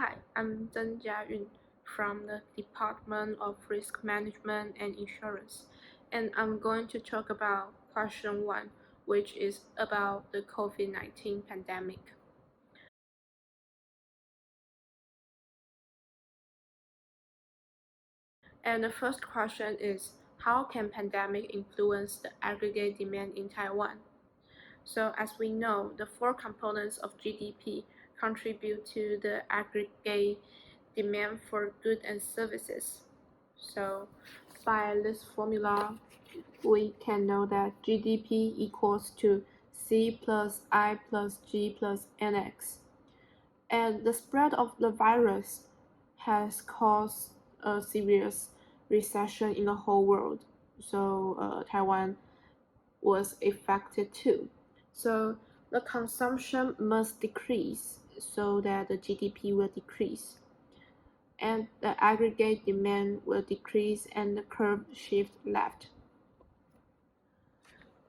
Hi, I'm Zheng Jiayun from the Department of Risk Management and Insurance, and I'm going to talk about question 1, which is about the COVID-19 pandemic. And the first question is, how can pandemic influence the aggregate demand in Taiwan? So as we know, the four components of GDP contribute to the aggregate demand for goods and services. So by this formula, we can know that GDP equals to C plus I plus G plus NX. And the spread of the virus has caused a serious recession in the whole world. So Taiwan was affected too. So the consumption must decrease so that the GDP will decrease. And the aggregate demand will decrease and the curve shift left.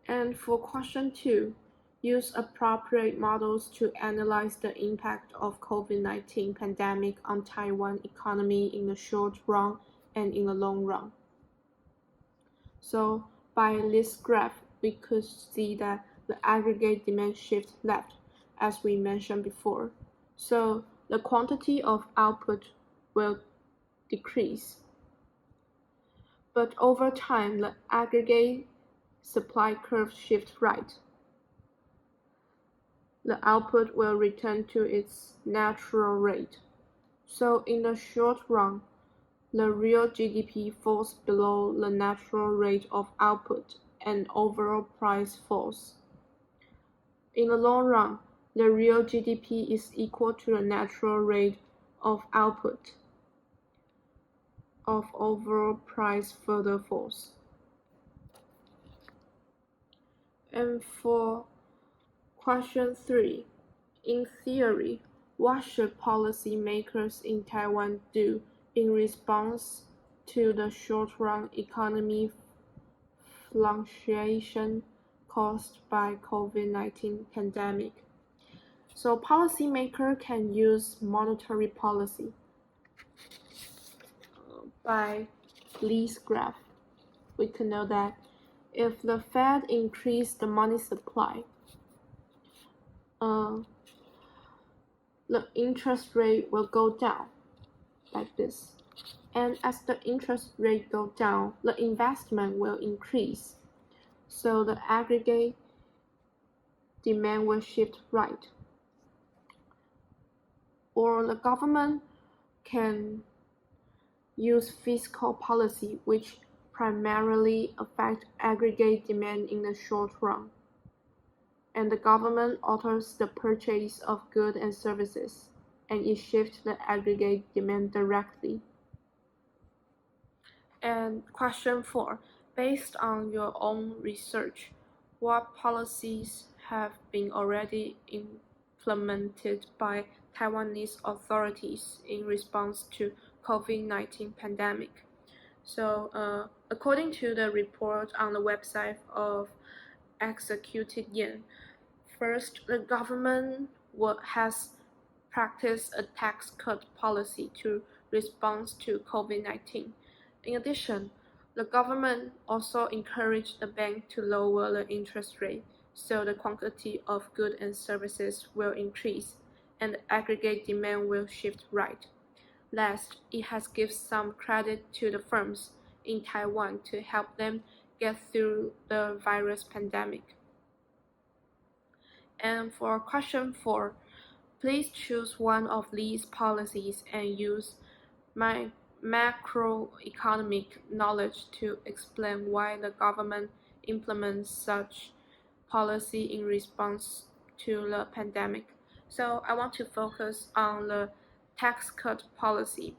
And for question 2, use appropriate models to analyze the impact of COVID-19 pandemic on Taiwan economy in the short run and in the long run. So by this graph, we could see that the aggregate demand shifts left, as we mentioned before. So the quantity of output will decrease. But over time, the aggregate supply curve shifts right. The output will return to its natural rate. So in the short run, the real GDP falls below the natural rate of output and overall price falls. In the long run, the real GDP is equal to the natural rate of output of overall price further falls. And for question 3, in theory, what should policymakers in Taiwan do in response to the short-run economy fluctuation caused by COVID-19 pandemic? So policymakers can use monetary policy. By Lee's graph, we can know that if the Fed increased the money supply, the interest rate will go down like this. And as the interest rate goes down, the investment will increase. So the aggregate demand will shift right. Or the government can use fiscal policy, which primarily affect aggregate demand in the short run. And the government alters the purchase of goods and services, and it shifts the aggregate demand directly. And question 4, based on your own research, what policies have been already implemented by Taiwanese authorities in response to COVID-19 pandemic? So according to the report on the website of Executive Yen, first, the government has practiced a tax cut policy to respond to COVID-19. In addition, the government also encouraged the bank to lower the interest rate, so the quantity of goods and services will increase, and the aggregate demand will shift right. Last, it has given some credit to the firms in Taiwan to help them get through the virus pandemic. And for question 4, please choose one of these policies and use macroeconomic knowledge to explain why the government implements such policy in response to the pandemic. So I want to focus on the tax cut policy.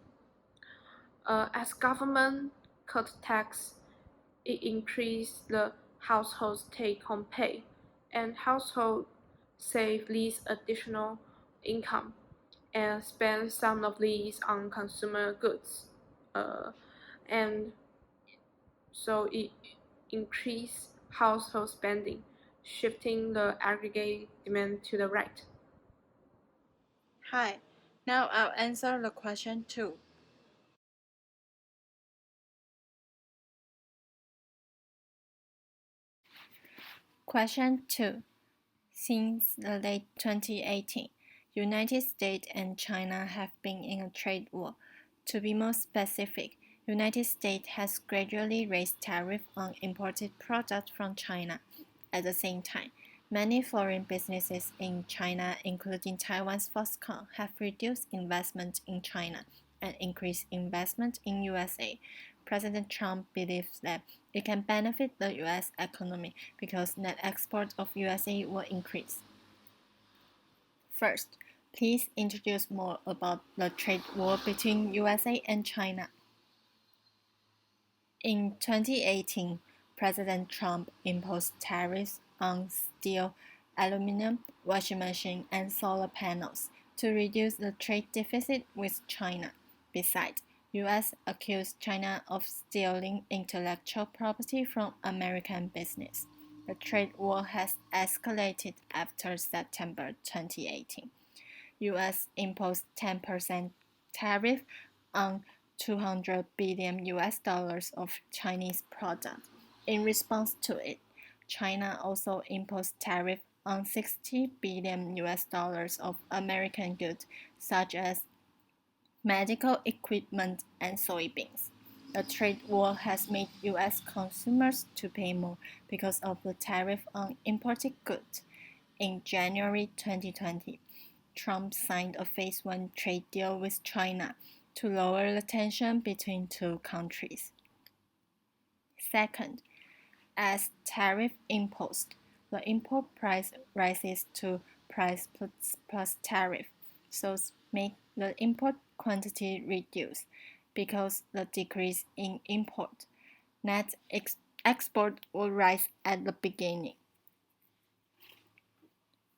As government cut tax, it increased the household's take-home pay, and households save these additional income and spend some of these on consumer goods. And so it increased household spending, shifting the aggregate demand to the right. Hi, Now I'll answer the question 2. Question 2. Since the late 2018, United States and China have been in a trade war. To be more specific, United States has gradually raised tariffs on imported products from China. At the same time, many foreign businesses in China, including Taiwan's Foxconn, have reduced investment in China and increased investment in USA. President Trump believes that it can benefit the US economy because net export of USA will increase. First, please introduce more about the trade war between USA and China. In 2018, President Trump imposed tariffs on steel, aluminum, washing machine, and solar panels to reduce the trade deficit with China. Besides, US accused China of stealing intellectual property from American business. The trade war has escalated after September 2018. US imposed 10% tariff on 200 billion US dollars of Chinese products. In response to it, China also imposed tariff on 60 billion US dollars of American goods such as medical equipment and soybeans. The trade war has made US consumers to pay more because of the tariff on imported goods. In January 2020, Trump signed a Phase 1 trade deal with China to lower the tension between two countries. Second, as tariff imposed, the import price rises to price plus tariff, so make the import quantity reduce because the decrease in import. Net export will rise at the beginning.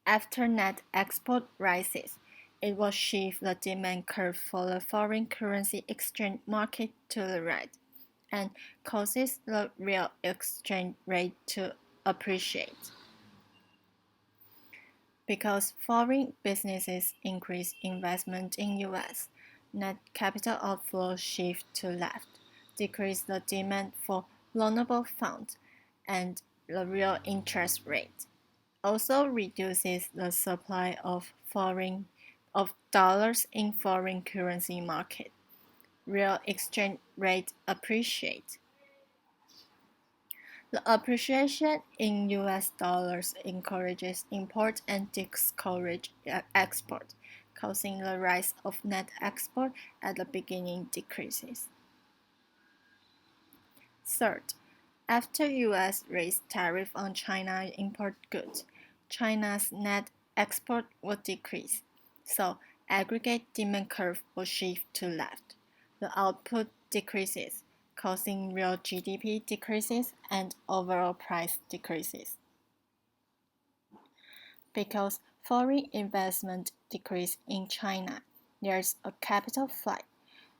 After net export rises, it will shift the demand curve for the foreign currency exchange market to the right and causes the real exchange rate to appreciate. Because foreign businesses increase investment in US, net capital outflow shift to left, decrease the demand for loanable funds and the real interest rate. Also reduces the supply of dollars in foreign currency market. Real exchange rate appreciate. The appreciation in US dollars encourages import and discourages export, causing the rise of net export at the beginning decreases. Third, after US raised tariff on China import goods, China's net export will decrease, so aggregate demand curve will shift to left. The output decreases, causing real GDP decreases and overall price decreases. Because foreign investment decrease in China, there's a capital flight.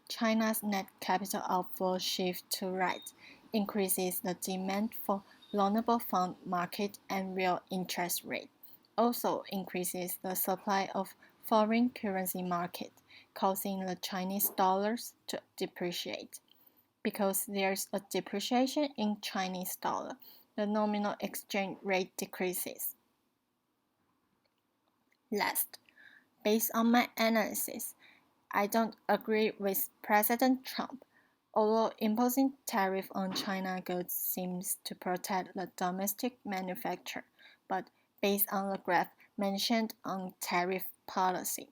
China's net capital outflow shift to right, increases the demand for loanable fund market and real interest rate. Also increases the supply of foreign currency market, causing the Chinese dollars to depreciate. Because there's a depreciation in Chinese dollar, the nominal exchange rate decreases. Last, based on my analysis, I don't agree with President Trump. Although imposing tariff on China goods seems to protect the domestic manufacturer, but based on the graph mentioned on tariff policy,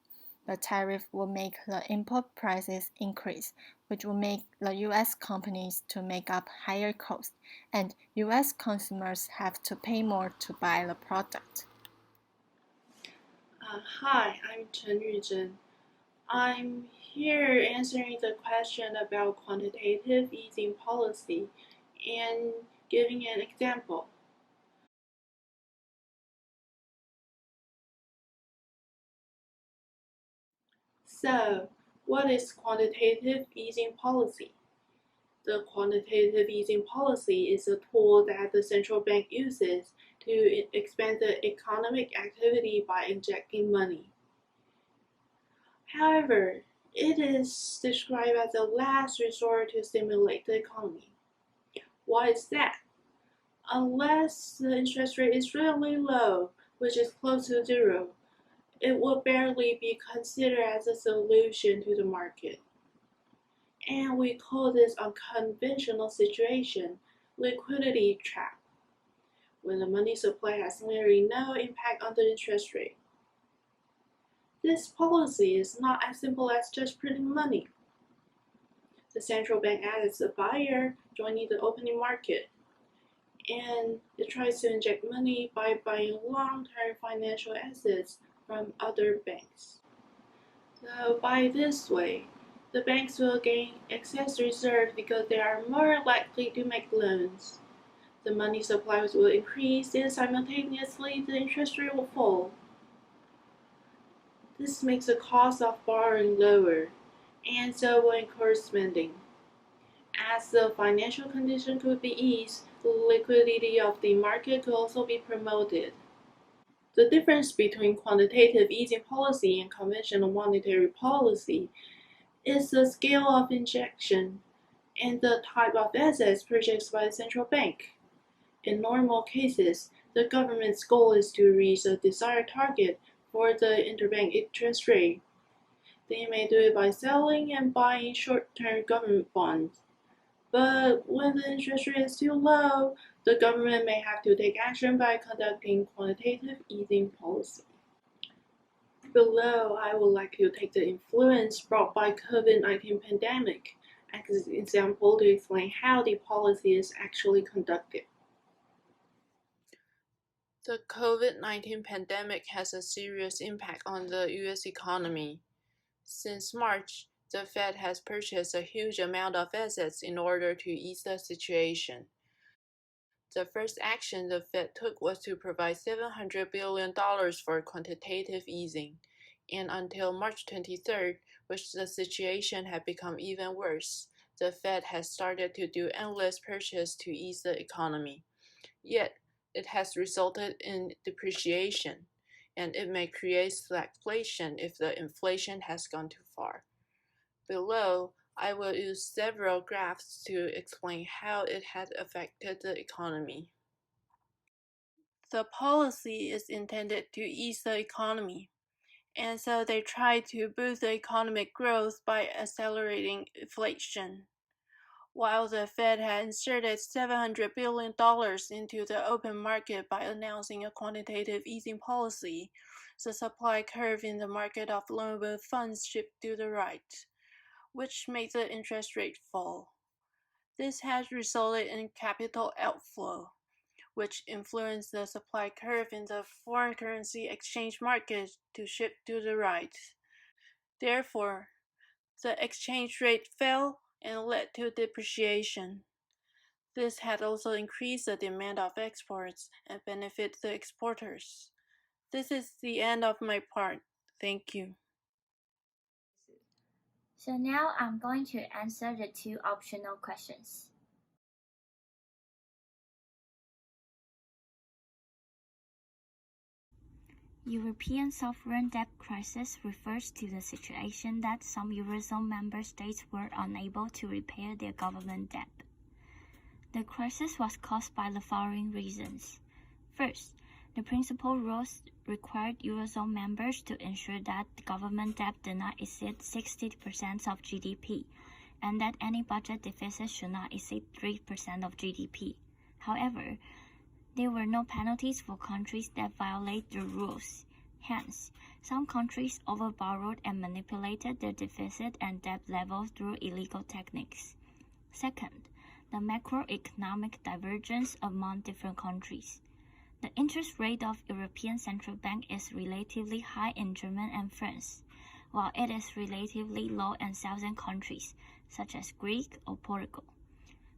the tariff will make the import prices increase, which will make the US companies to make up higher costs, and US consumers have to pay more to buy the product. Hi, I'm Chen Yuzhen. I'm here answering the question about quantitative easing policy and giving an example. So, what is quantitative easing policy? The quantitative easing policy is a tool that the central bank uses to expand the economic activity by injecting money. However, it is described as a last resort to stimulate the economy. Why is that? Unless the interest rate is really low, which is close to zero, it will barely be considered as a solution to the market. And we call this unconventional situation liquidity trap, when the money supply has literally no impact on the interest rate. This policy is not as simple as just printing money. The central bank acts as a buyer joining the opening market, and it tries to inject money by buying long-term financial assets from other banks. So by this way, the banks will gain excess reserves because they are more likely to make loans. The money supplies will increase and simultaneously the interest rate will fall. This makes the cost of borrowing lower, and so will encourage spending. As the financial condition could be eased, the liquidity of the market could also be promoted. The difference between quantitative easing policy and conventional monetary policy is the scale of injection and the type of assets purchased by the central bank. In normal cases, the government's goal is to reach a desired target for the interbank interest rate. They may do it by selling and buying short-term government bonds. But when the interest rate is too low, the government may have to take action by conducting quantitative easing policy. Below, I would like to take the influence brought by COVID-19 pandemic as an example to explain how the policy is actually conducted. The COVID-19 pandemic has a serious impact on the U.S. economy. Since March, the Fed has purchased a huge amount of assets in order to ease the situation. The first action the Fed took was to provide $700 billion for quantitative easing, and until March 23rd, which the situation had become even worse, the Fed has started to do endless purchases to ease the economy. Yet, it has resulted in depreciation, and it may create stagflation if the inflation has gone too far. Below, I will use several graphs to explain how it has affected the economy. The policy is intended to ease the economy, and so they try to boost the economic growth by accelerating inflation. While the Fed had inserted $700 billion into the open market by announcing a quantitative easing policy, the supply curve in the market of loanable funds shifted to the right, which made the interest rate fall. This has resulted in capital outflow, which influenced the supply curve in the foreign currency exchange market to shift to the right. Therefore, the exchange rate fell and led to depreciation. This had also increased the demand of exports and benefited the exporters. This is the end of my part. Thank you. So now I'm going to answer the two optional questions. European sovereign debt crisis refers to the situation that some Eurozone member states were unable to repay their government debt. The crisis was caused by the following reasons. First, the principal rules required Eurozone members to ensure that the government debt did not exceed 60% of GDP, and that any budget deficit should not exceed 3% of GDP. However, there were no penalties for countries that violate the rules. Hence, some countries overborrowed and manipulated their deficit and debt levels through illegal techniques. Second, the macroeconomic divergence among different countries. The interest rate of European Central Bank is relatively high in Germany and France, while it is relatively low in southern countries, such as Greece or Portugal.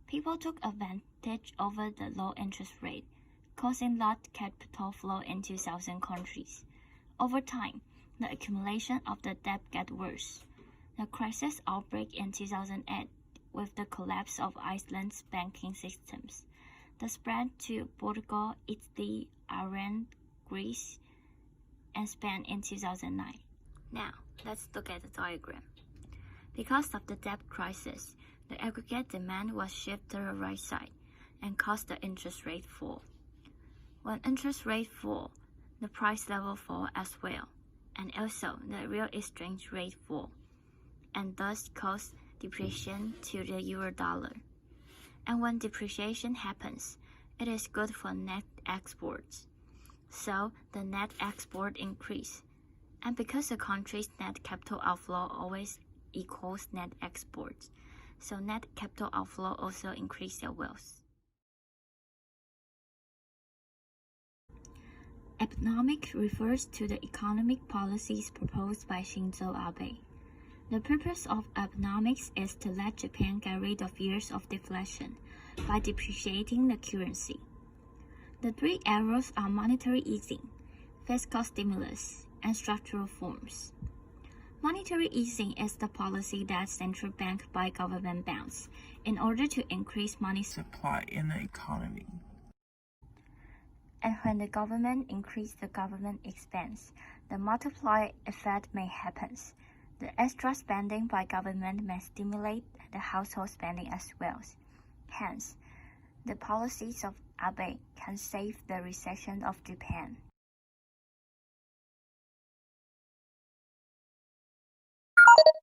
People took advantage over the low interest rate, causing large capital flow into southern countries. Over time, the accumulation of the debt got worse. The crisis outbreak in 2008 with the collapse of Iceland's banking systems. The spread to Portugal, Italy, Ireland, Greece, and Spain in 2009. Now, let's look at the diagram. Because of the debt crisis, the aggregate demand was shifted to the right side and caused the interest rate fall. When interest rate fall, the price level fall as well, and also the real exchange rate fall, and thus cause depreciation to the euro dollar. And when depreciation happens, it is good for net exports. So the net export increase. And because a country's net capital outflow always equals net exports, so net capital outflow also increase their wealth. Abenomics refers to the economic policies proposed by Shinzo Abe. The purpose of Abenomics is to let Japan get rid of years of deflation by depreciating the currency. The three arrows are monetary easing, fiscal stimulus, and structural reforms. Monetary easing is the policy that central bank buy government bonds in order to increase money supply in the economy. And when the government increases the government expense, the multiplier effect may happen. The extra spending by government may stimulate the household spending as well. Hence, the policies of Abe can save the recession of Japan.